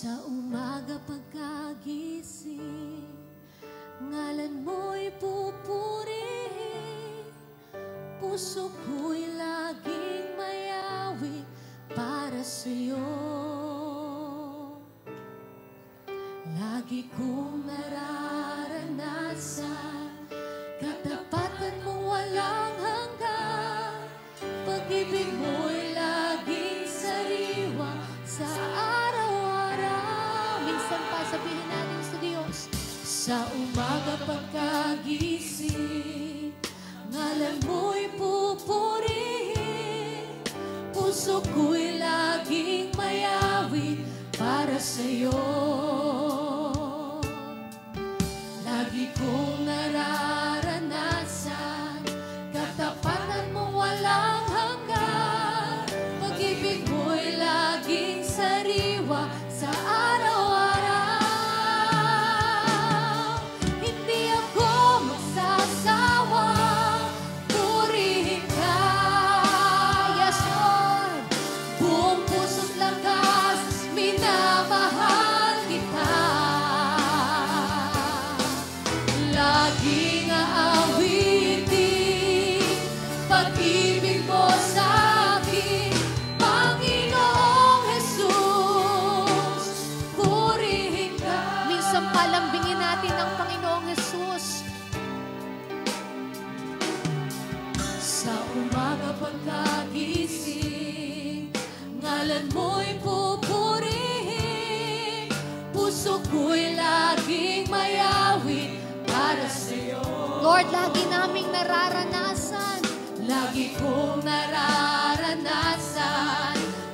Sa umaga pagkagising, ngalan mo'y pupurihin, puso ko'y laging mayawi para sa'yo. Lagi kong nararanasan katapatan mong walang hanggan, pag-ibig mo'y laging sariwa sa araw-araw. Minsan pa sabihin natin sa Diyos, sa umaga pagkagising, ngalan mo'y pupurihin, puso ko'y laging mayawi para sa'yo. Lagi kong nararanasan katapatan mo walang hanggan, pag-ibig mo'y laging sariwa sa araw-araw. Hindi ako magsasawa, purihin ka, yes Lord. Buong puso't lakas, minamahal kita. Laging aawitin pag-ibig mo sa akin, Panginoong Jesus, purihin ka. Minsan palambingin natin ang Panginoong Jesus. Sa umaga pagkagising, ngalan mo'y pupurihin, puso ko'y laging mayawi para sa'yo. Lord, lagi naming nararanasan, lagi kong nararanasan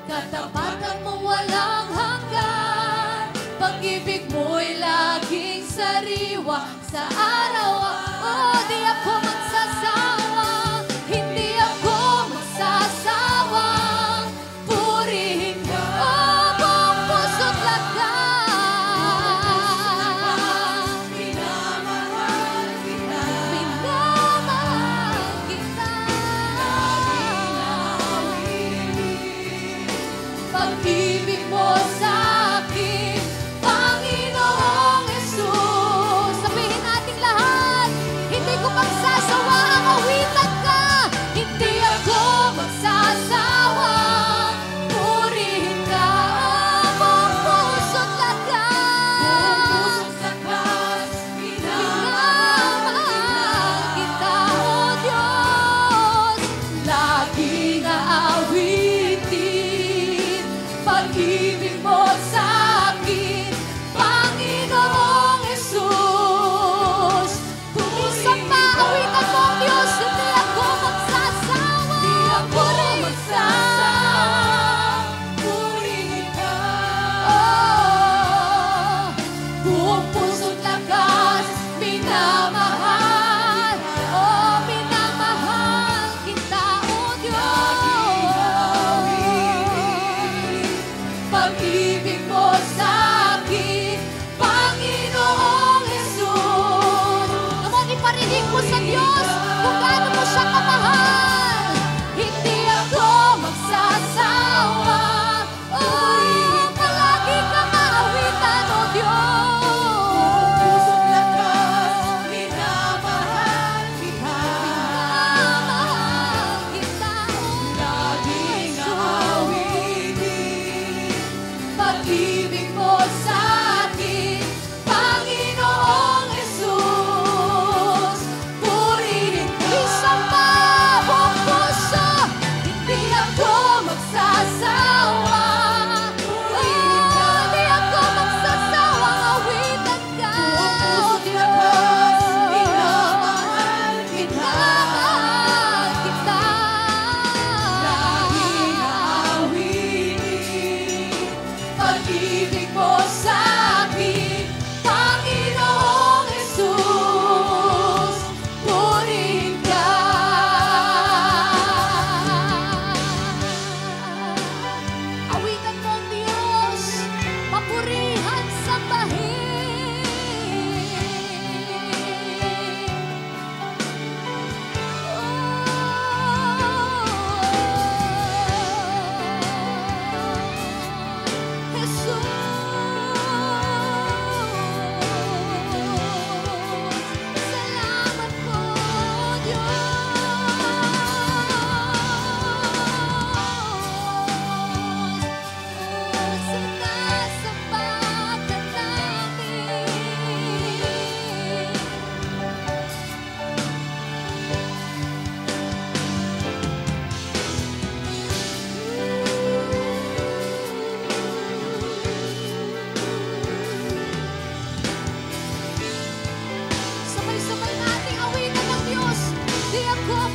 katapatan mo walang hanggan, pag-ibig mo'y laging sariwa sa araw. Oh, di ako magsasawa, hindi ako magsasawa, purihin ka. Oh, buong puso't lakas, minamahal kita. Minamahal kita. Laging aawitin pag-ibig mo sa akin, Panginoong Jesus. Sabihin natin lahat.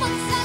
magsabi